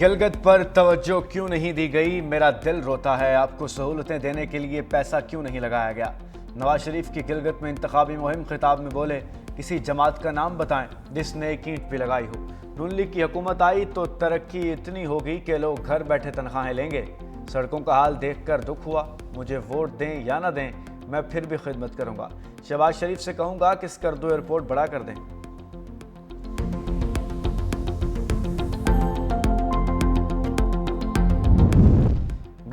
گلگت پر توجہ کیوں نہیں دی گئی؟ میرا دل روتا ہے، آپ کو سہولتیں دینے کے لیے پیسہ کیوں نہیں لگایا گیا؟ نواز شریف کی گلگت میں انتخابی مہم خطاب میں بولے، کسی جماعت کا نام بتائیں جس نے ایک اینٹ بھی لگائی ہو۔ نون لیگ کی حکومت آئی تو ترقی اتنی ہوگی کہ لوگ گھر بیٹھے تنخواہیں لیں گے۔ سڑکوں کا حال دیکھ کر دکھ ہوا، مجھے ووٹ دیں یا نہ دیں میں پھر بھی خدمت کروں گا۔ شہباز شریف سے کہوں گا کہ اسکردو ایئرپورٹ بڑا کر دیں۔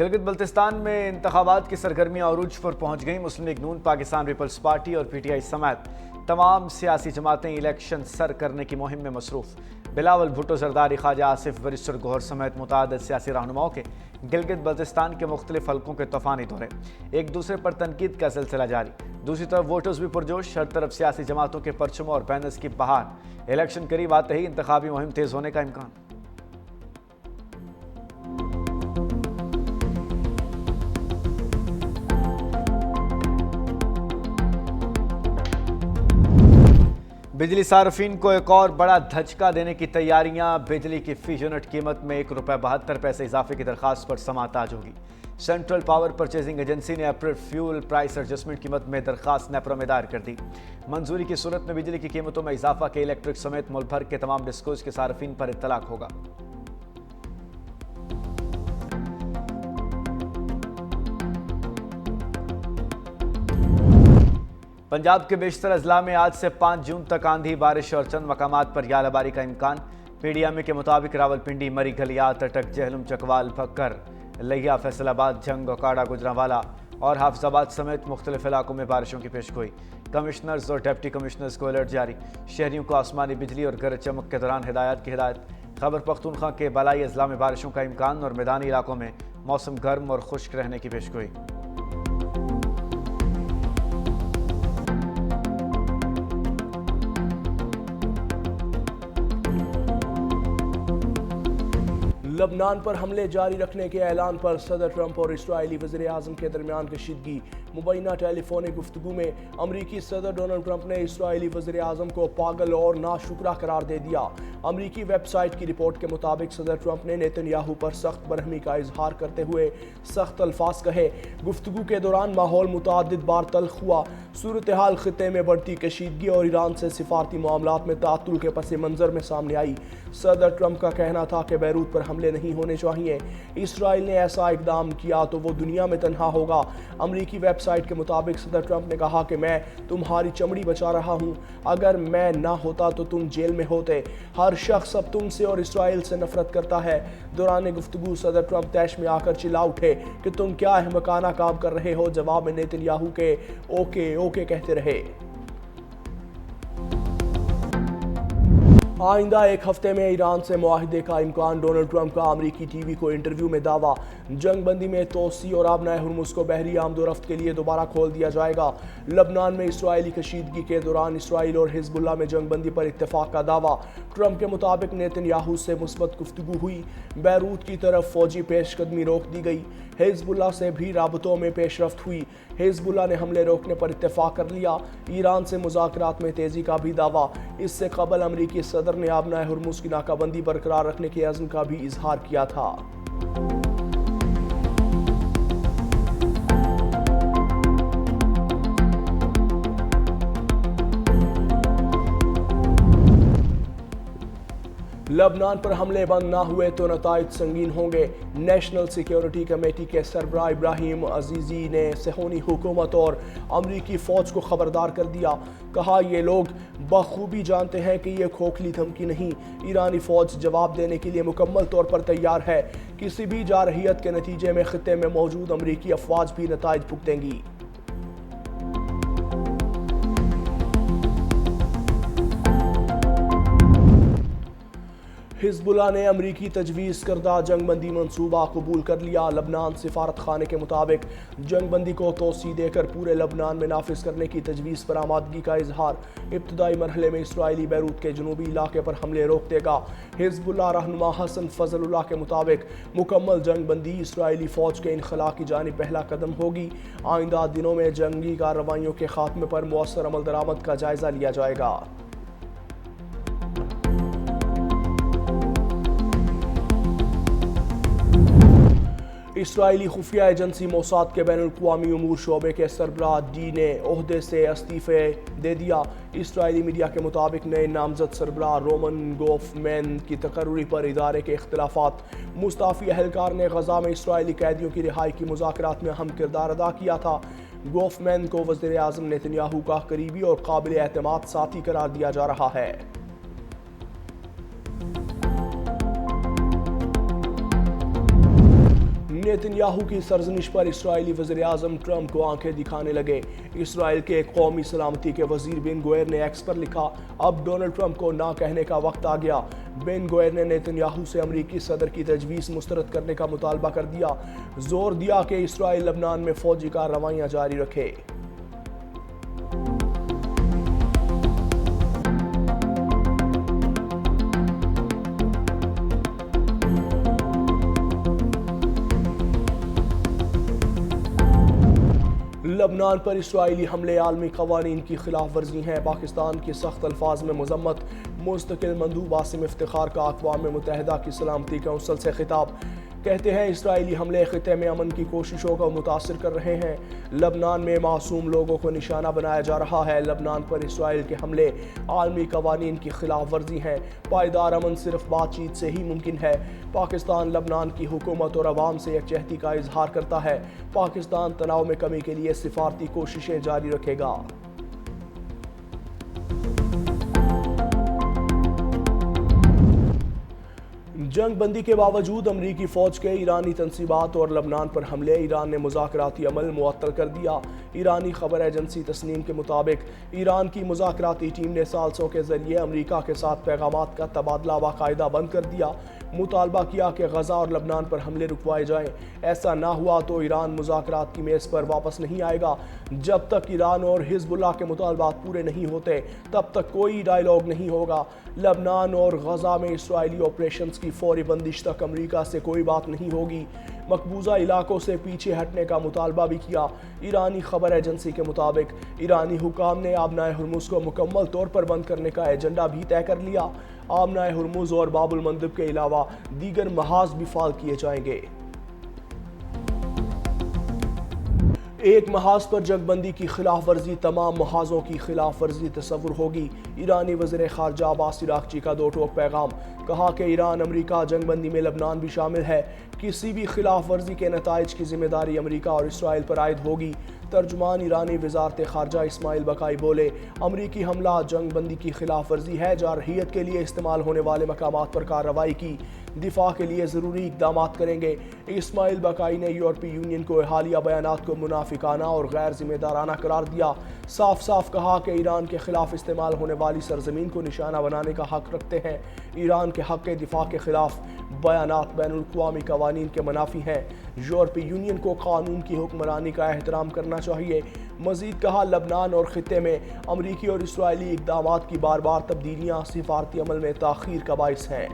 گلگت بلتستان میں انتخابات کی سرگرمیاں عروج پر پہنچ گئیں۔ مسلم لیگ نون، پاکستان پیپلز پارٹی اور پی ٹی آئی سمیت تمام سیاسی جماعتیں الیکشن سر کرنے کی مہم میں مصروف۔ بلاول بھٹو، زرداری، خواجہ آصف، بیرسٹر گوہر سمیت متعدد سیاسی رہنماؤں کے گلگت بلتستان کے مختلف حلقوں کے طوفانی دورے، ایک دوسرے پر تنقید کا سلسلہ جاری۔ دوسری طرف ووٹرز بھی پرجوش، ہر طرف سیاسی جماعتوں کے پرچموں اور بینرز کی بہار۔ الیکشن قریب آتے ہی انتخابی مہم تیز ہونے کا امکان۔ بجلی صارفین کو ایک اور بڑا دھچکا دینے کی تیاریاں۔ بجلی کی فی یونٹ قیمت میں ₹1.72 اضافے کی درخواست پر سماعت آج ہوگی۔ سینٹرل پاور پرچیزنگ ایجنسی نے اپریل فیول پرائس ایڈجسٹمنٹ قیمت میں درخواست نیپرا میں دائر کر دی۔ منظوری کی صورت میں بجلی کی قیمتوں میں اضافہ کے الیکٹرک سمیت ملک بھر کے تمام ڈسکوز کے صارفین پر اطلاق ہوگا۔ پنجاب کے بیشتر اضلاع میں آج سے 5 جون تک آندھی، بارش اور چند مقامات پر یالہ باری کا امکان۔ پی ڈی ایم اے کے مطابق راولپنڈی، مری، گلیات، اٹک، جہلم، چکوال، بھکر، لہیا، فیصل آباد، جھنگ، اوکاڑا، گجرانوالا اور حافظ آباد سمیت مختلف علاقوں میں بارشوں کی پیشگوئی۔ کمشنرز اور ڈپٹی کمشنرز کو الرٹ جاری۔ شہریوں کو آسمانی بجلی اور گرج چمک کے دوران ہدایات کی ہدایت۔ خیبر پختونخوا کے بالائی اضلاع میں بارشوں کا امکان اور میدانی علاقوں میں موسم گرم اور خشک رہنے کی پیشگوئی۔ لبنان پر حملے جاری رکھنے کے اعلان پر صدر ٹرمپ اور اسرائیلی وزیر اعظم کے درمیان کشیدگی۔ مبینہ ٹیلی فونک گفتگو میں امریکی صدر ڈونلڈ ٹرمپ نے اسرائیلی وزیر اعظم کو پاگل اور ناشکرہ قرار دے دیا۔ امریکی ویب سائٹ کی رپورٹ کے مطابق صدر ٹرمپ نے نیتن یاہو پر سخت برہمی کا اظہار کرتے ہوئے سخت الفاظ کہے۔ گفتگو کے دوران ماحول متعدد بار تلخ ہوا۔ صورتحال خطے میں بڑھتی کشیدگی اور ایران سے سفارتی معاملات میں تعطل کے پس منظر میں سامنے آئی۔ صدر ٹرمپ کا کہنا تھا کہ بیروت پر حملے نہیں ہونے چاہیے۔ اسرائیل نے ایسا اقدام کیا تو وہ دنیا میں تنہا ہوگا۔ امریکی ویب سائٹ کے مطابق صدر ٹرمپ نے کہا کہ میں تمہاری چمڑی بچا رہا ہوں، اگر میں نہ ہوتا تو تم جیل میں ہوتے۔ ہر شخص اب تم سے اور اسرائیل سے نفرت کرتا ہے۔ دوران گفتگو صدر ٹرمپ طیش میں آ کر چلا اٹھے کہ تم کیا احمقانہ کام کر رہے ہو۔ جواب میں نیتن یاہو کے اوکے اوکے کہتے رہے۔ آئندہ ایک ہفتے میں ایران سے معاہدے کا امکان۔ ڈونلڈ ٹرمپ کا امریکی ٹی وی کو انٹرویو میں دعویٰ۔ جنگ بندی میں توسیع اور آبنائے ہرمز کو بحری آمد و رفت کے لیے دوبارہ کھول دیا جائے گا۔ لبنان میں اسرائیلی کشیدگی کے دوران اسرائیل اور حزب اللہ میں جنگ بندی پر اتفاق کا دعویٰ۔ ٹرمپ کے مطابق نیتن یاہو سے مثبت گفتگو ہوئی، بیروت کی طرف فوجی پیش قدمی روک دی گئی۔ حزب اللہ سے بھی رابطوں میں پیش رفت ہوئی۔ حزب اللہ نے حملے روکنے پر اتفاق کر لیا۔ ایران سے مذاکرات میں تیزی کا بھی دعویٰ۔ اس سے قبل امریکی صدر نے آبنائے ہرمز کی ناکہ بندی برقرار رکھنے کے عزم کا بھی اظہار کیا تھا۔ لبنان پر حملے بند نہ ہوئے تو نتائج سنگین ہوں گے۔ نیشنل سیکیورٹی کمیٹی کے سربراہ ابراہیم عزیزی نے صہیونی حکومت اور امریکی فوج کو خبردار کر دیا۔ کہا یہ لوگ بخوبی جانتے ہیں کہ یہ کھوکھلی دھمکی نہیں۔ ایرانی فوج جواب دینے کے لیے مکمل طور پر تیار ہے۔ کسی بھی جارحیت کے نتیجے میں خطے میں موجود امریکی افواج بھی نتائج بھگتیں گی۔ حزب اللہ نے امریکی تجویز کردہ جنگ بندی منصوبہ قبول کر لیا۔ لبنان سفارت خانے کے مطابق جنگ بندی کو توسیع دے کر پورے لبنان میں نافذ کرنے کی تجویز پر آمادگی کا اظہار۔ ابتدائی مرحلے میں اسرائیلی بیروت کے جنوبی علاقے پر حملے روک دے گا۔ حزب اللہ رہنما حسن فضل اللہ کے مطابق مکمل جنگ بندی اسرائیلی فوج کے انخلاء کی جانب پہلا قدم ہوگی۔ آئندہ دنوں میں جنگی کارروائیوں کے خاتمے پر مؤثر عمل درآمد کا جائزہ لیا جائے گا۔ اسرائیلی خفیہ ایجنسی موساد کے بین الاقوامی امور شعبے کے سربراہ ڈی نے عہدے سے استعفے دے دیا۔ اسرائیلی میڈیا کے مطابق نئے نامزد سربراہ رومن گوفمین کی تقرری پر ادارے کے اختلافات۔ مستعفی اہلکار نے غزہ میں اسرائیلی قیدیوں کی رہائی کی مذاکرات میں اہم کردار ادا کیا تھا۔ گوفمین کو وزیر اعظم نیتن یاہو کا قریبی اور قابل اعتماد ساتھی قرار دیا جا رہا ہے۔ نیتن یاہو کی سرزنش پر اسرائیلی وزیر اعظم ٹرمپ کو آنکھیں دکھانے لگے۔ اسرائیل کے قومی سلامتی کے وزیر بن گوئر نے ایکس پر لکھا، اب ڈونلڈ ٹرمپ کو نہ کہنے کا وقت آ گیا۔ بن گوئر نے نیتن یاہو سے امریکی صدر کی تجویز مسترد کرنے کا مطالبہ کر دیا، زور دیا کہ اسرائیل لبنان میں فوجی کارروائیاں جاری رکھے۔ لبنان پر اسرائیلی حملے عالمی قوانین کی خلاف ورزی ہیں۔ پاکستان کی سخت الفاظ میں مذمت۔ مستقل مندوب عاصم افتخار کا اقوام متحدہ کی سلامتی کونسل سے خطاب۔ کہتے ہیں اسرائیلی حملے خطے میں امن کی کوششوں کو متاثر کر رہے ہیں۔ لبنان میں معصوم لوگوں کو نشانہ بنایا جا رہا ہے۔ لبنان پر اسرائیل کے حملے عالمی قوانین کی خلاف ورزی ہیں۔ پائیدار امن صرف بات چیت سے ہی ممکن ہے۔ پاکستان لبنان کی حکومت اور عوام سے یکجہتی کا اظہار کرتا ہے۔ پاکستان تناؤ میں کمی کے لیے سفارتی کوششیں جاری رکھے گا۔ جنگ بندی کے باوجود امریکی فوج کے ایرانی تنصیبات اور لبنان پر حملے، ایران نے مذاکراتی عمل معطل کر دیا۔ ایرانی خبر ایجنسی تسنیم کے مطابق ایران کی مذاکراتی ٹیم نے ثالثوں کے ذریعے امریکہ کے ساتھ پیغامات کا تبادلہ باقاعدہ بند کر دیا۔ مطالبہ کیا کہ غزہ اور لبنان پر حملے رکوائے جائیں۔ ایسا نہ ہوا تو ایران مذاکرات کی میز پر واپس نہیں آئے گا۔ جب تک ایران اور حزب اللہ کے مطالبات پورے نہیں ہوتے تب تک کوئی ڈائیلاگ نہیں ہوگا۔ لبنان اور غزہ میں اسرائیلی آپریشنز کی فوری بندش تک امریکہ سے کوئی بات نہیں ہوگی۔ مقبوضہ علاقوں سے پیچھے ہٹنے کا مطالبہ بھی کیا۔ ایرانی خبر ایجنسی کے مطابق ایرانی حکام نے آبنائے ہرمز کو مکمل طور پر بند کرنے کا ایجنڈا بھی طے کر لیا۔ آبنائے ہرمز اور باب المندب کے علاوہ دیگر محاذ بھی فعال کیے جائیں گے۔ ایک محاذ پر جنگ بندی کی خلاف ورزی تمام محاذوں کی خلاف ورزی تصور ہوگی۔ ایرانی وزیر خارجہ عباس عراقچی کا دو ٹوک پیغام۔ کہا کہ ایران امریکہ جنگ بندی میں لبنان بھی شامل ہے۔ کسی بھی خلاف ورزی کے نتائج کی ذمہ داری امریکہ اور اسرائیل پر عائد ہوگی۔ ترجمان ایرانی وزارت خارجہ اسماعیل بقائی بولے، امریکی حملہ جنگ بندی کی خلاف ورزی ہے۔ جارحیت کے لیے استعمال ہونے والے مقامات پر کارروائی کی دفاع کے لیے ضروری اقدامات کریں گے۔ اسماعیل بقائی نے یورپی یونین کو حالیہ بیانات کو منافقانہ اور غیر ذمہ دارانہ قرار دیا۔ صاف صاف کہا کہ ایران کے خلاف استعمال ہونے والی سرزمین کو نشانہ بنانے کا حق رکھتے ہیں۔ ایران کے حق دفاع کے خلاف بیانات بین الاقوامی قوانین کے منافی ہیں۔ یورپی یونین کو قانون کی حکمرانی کا احترام کرنا چاہیے۔ مزید کہا، لبنان اور خطے میں امریکی اور اسرائیلی اقدامات کی بار بار تبدیلیاں سفارتی عمل میں تاخیر کا باعث ہیں۔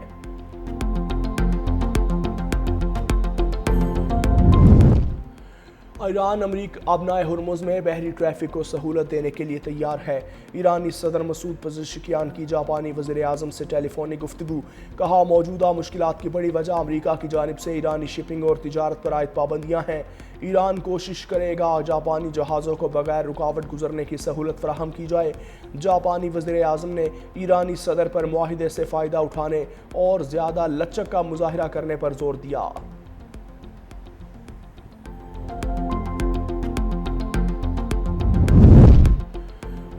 ایران آبنائے ہرمز میں بحری ٹریفک کو سہولت دینے کے لیے تیار ہے۔ ایرانی صدر مسعود پزشکیان کی جاپانی وزیر اعظم سے ٹیلی فونک گفتگو۔ کہا، موجودہ مشکلات کی بڑی وجہ امریکہ کی جانب سے ایرانی شپنگ اور تجارت پر عائد پابندیاں ہیں۔ ایران کوشش کرے گا جاپانی جہازوں کو بغیر رکاوٹ گزرنے کی سہولت فراہم کی جائے۔ جاپانی وزیر اعظم نے ایرانی صدر پر معاہدے سے فائدہ اٹھانے اور زیادہ لچک کا مظاہرہ کرنے پر زور دیا۔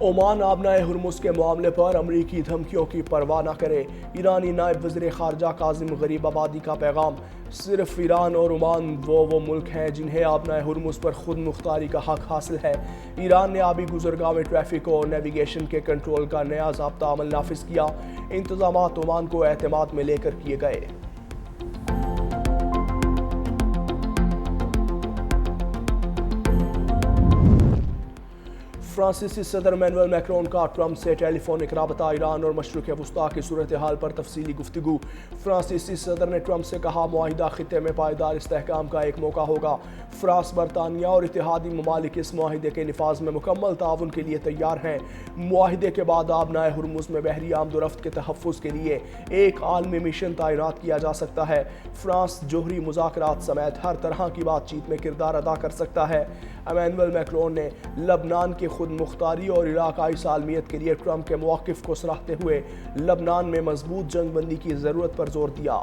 عمان آبنائے ہرمز کے معاملے پر امریکی دھمکیوں کی پرواہ نہ کرے۔ ایرانی نائب وزیر خارجہ کاظم غریب آبادی کا پیغام۔ صرف ایران اور عمان وہ ملک ہیں جنہیں آبنائے ہرمز پر خود مختاری کا حق حاصل ہے۔ ایران نے آبی گزرگاہ میں ٹریفک اور نیویگیشن کے کنٹرول کا نیا ضابطہ عمل نافذ کیا۔ انتظامات عمان کو اعتماد میں لے کر کیے گئے۔ فرانسیسی صدر ایمینوئل میکرون کا ٹرمپ سے ٹیلیفونک رابطہ، ایران اور مشرق وسطیٰ کی صورتحال پر تفصیلی گفتگو۔ فرانسیسی صدر نے ٹرمپ سے کہا معاہدہ خطے میں پائیدار استحکام کا ایک موقع ہوگا۔ فرانس، برطانیہ اور اتحادی ممالک اس معاہدے کے نفاذ میں مکمل تعاون کے لیے تیار ہیں۔ معاہدے کے بعد آبنائے ہرمز میں بحری آمد و رفت کے تحفظ کے لیے ایک عالمی مشن تعینات کیا جا سکتا ہے۔ فرانس جوہری مذاکرات سمیت ہر طرح کی بات چیت میں کردار ادا کر سکتا ہے۔ ایمینوئل میکرون نے لبنان کی خود مختاری اور علاقائی سالمیت کے لیے ٹرمپ کے موقف کو سراہتے ہوئے لبنان میں مضبوط جنگ بندی کی ضرورت پر زور دیا۔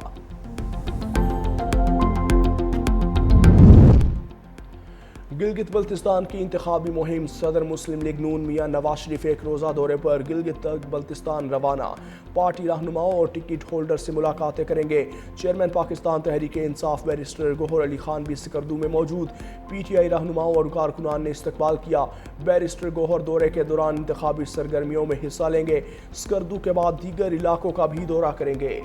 گلگت بلتستان کی انتخابی مہم، صدر مسلم لیگ نون میاں نواز شریف ایک روزہ دورے پر گلگت بلتستان روانہ۔ پارٹی رہنماؤں اور ٹکٹ ہولڈر سے ملاقاتیں کریں گے۔ چیئرمین پاکستان تحریک انصاف بیرسٹر گوہر علی خان بھی سکردو میں موجود۔ پی ٹی آئی رہنماؤں اور کارکنان نے استقبال کیا۔ بیرسٹر گوہر دورے کے دوران انتخابی سرگرمیوں میں حصہ لیں گے۔ سکردو کے بعد دیگر علاقوں کا بھی دورہ کریں گے۔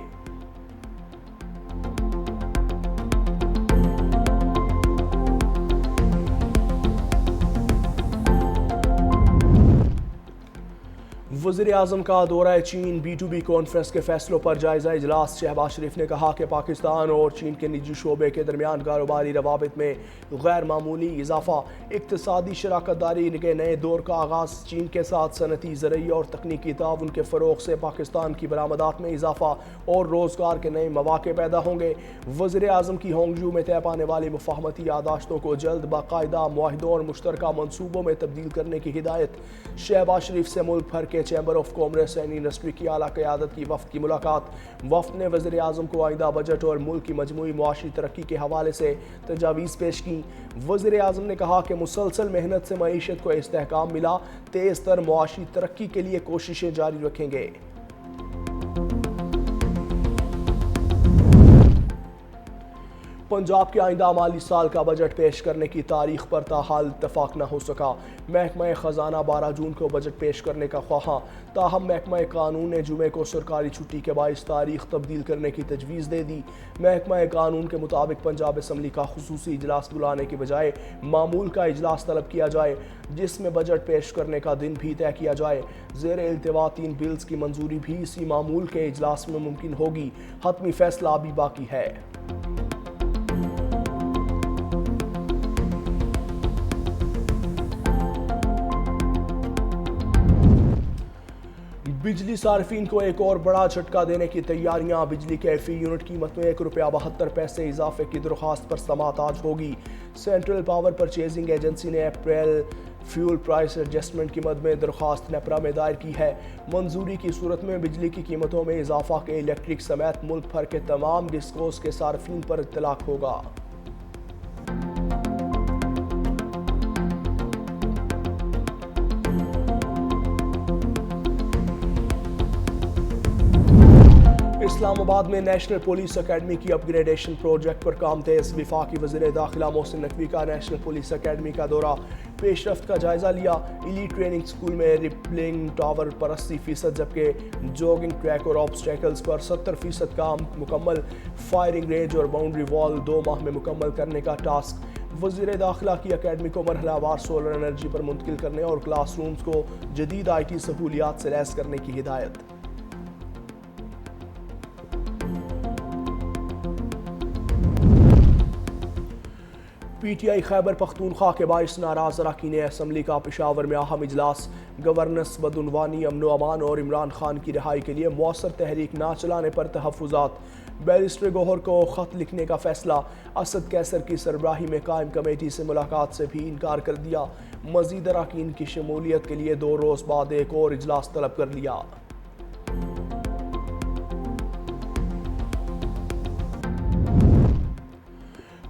وزیر اعظم کا دورہ چین، B2B کانفرنس کے فیصلوں پر جائزہ اجلاس۔ شہباز شریف نے کہا کہ پاکستان اور چین کے نجی شعبے کے درمیان کاروباری روابط میں غیر معمولی اضافہ، اقتصادی شراکت داری کے نئے دور کا آغاز، چین کے ساتھ صنعتی، زرعی اور تکنیکی تعاون کے فروغ سے پاکستان کی برآمدات میں اضافہ اور روزگار کے نئے مواقع پیدا ہوں گے۔ وزیر اعظم کی ہانگجو میں طے پانے والی مفاہمتی یادداشتوں کو جلد باقاعدہ معاہدوں اور مشترکہ منصوبوں میں تبدیل کرنے کی ہدایت۔ شہباز شریف سے ملک بھر کے chamber of commerce and industry کی اعلیٰ قیادت کی وفد کی ملاقات۔ وفد نے وزیر اعظم کو آئندہ بجٹ اور ملک کی مجموعی معاشی ترقی کے حوالے سے تجاویز پیش کی۔ وزیر اعظم نے کہا کہ مسلسل محنت سے معیشت کو استحکام ملا، تیز تر معاشی ترقی کے لیے کوششیں جاری رکھیں گے۔ پنجاب کے آئندہ مالی سال کا بجٹ پیش کرنے کی تاریخ پر تاحال اتفاق نہ ہو سکا۔ محکمہ خزانہ 12 جون کو بجٹ پیش کرنے کا خواہاں، تاہم محکمہ قانون نے جمعے کو سرکاری چھٹی کے باعث تاریخ تبدیل کرنے کی تجویز دے دی۔ محکمہ قانون کے مطابق پنجاب اسمبلی کا خصوصی اجلاس بلانے کی بجائے معمول کا اجلاس طلب کیا جائے، جس میں بجٹ پیش کرنے کا دن بھی طے کیا جائے۔ زیر التوا 3 بلز کی منظوری بھی اسی معمول کے اجلاس میں ممکن ہوگی۔ حتمی فیصلہ ابھی باقی ہے۔ بجلی صارفین کو ایک اور بڑا جھٹکا دینے کی تیاریاں۔ بجلی کے فی یونٹ قیمت میں ₹1.72 اضافے کی درخواست پر سماعت آج ہوگی۔ سینٹرل پاور پرچیزنگ ایجنسی نے اپریل فیول پرائس ایڈجسٹمنٹ کی مد میں درخواست نیپرا میں دائر کی ہے۔ منظوری کی صورت میں بجلی کی قیمتوں میں اضافہ کے الیکٹرک سمیت ملک بھر کے تمام ڈسکوز کے صارفین پر اطلاق ہوگا۔ اسلام آباد میں نیشنل پولیس اکیڈمی کی اپ گریڈیشن پروجیکٹ پر کام تیز۔ وفاقی وزیر داخلہ محسن نقوی کا نیشنل پولیس اکیڈمی کا دورہ، پیش رفت کا جائزہ لیا۔ ایلیٹ ٹریننگ سکول میں ریپلنگ ٹاور پر 80%، جبکہ جوگنگ ٹریک اور آبسٹیکلز پر 70% کام مکمل۔ فائرنگ رینج اور باؤنڈری وال 2 ماہ میں مکمل کرنے کا ٹاسک۔ وزیر داخلہ کی اکیڈمی کو مرحلہ وار سولر انرجی پر منتقل کرنے اور کلاس رومز کو جدید IT سہولیات سے لیس کرنے کی ہدایت۔ P T I Khyber Pakhtunkhwa کے باعث ناراض اراکین اسمبلی کا پشاور میں اہم اجلاس۔ گورننس بدعنوانی، امن و امان اور عمران خان کی رہائی کے لیے مؤثر تحریک نہ چلانے پر تحفظات۔ بیرسٹر گوہر کو خط لکھنے کا فیصلہ۔ اسد کیسر کی سربراہی میں قائم کمیٹی سے ملاقات سے بھی انکار کر دیا۔ مزید اراکین کی شمولیت کے لیے 2 روز بعد ایک اور اجلاس طلب کر لیا۔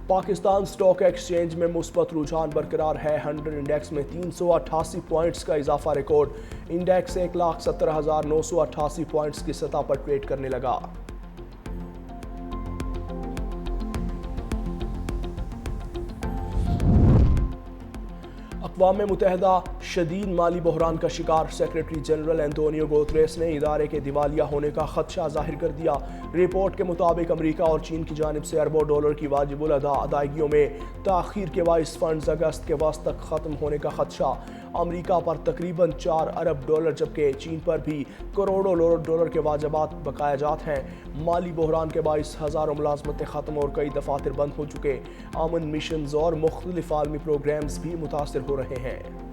پاکستان سٹاک ایکسچینج میں مثبت رجحان برقرار ہے۔ 100 انڈیکس میں 388 پوائنٹس کا اضافہ ریکارڈ۔ انڈیکس 1,70,988 پوائنٹس کی سطح پر ٹریڈ کرنے لگا۔ اقوام متحدہ شدید مالی بحران کا شکار۔ سیکرٹری جنرل انتونیو گوتریس نے ادارے کے دیوالیہ ہونے کا خدشہ ظاہر کر دیا۔ رپورٹ کے مطابق امریکہ اور چین کی جانب سے اربوں ڈالر کی واجب الادا ادائیگیوں میں تاخیر کے باعث فنڈز اگست کے وسط تک ختم ہونے کا خدشہ۔ امریکہ پر تقریباً $4 ارب جبکہ چین پر بھی کروڑوں ڈالر کے واجبات بقایا جات ہیں۔ مالی بحران کے باعث ہزاروں ملازمتیں ختم اور کئی دفاتر بند ہو چکے۔ امن مشنز اور مختلف عالمی پروگرامز بھی متاثر ہو رہے ہیں۔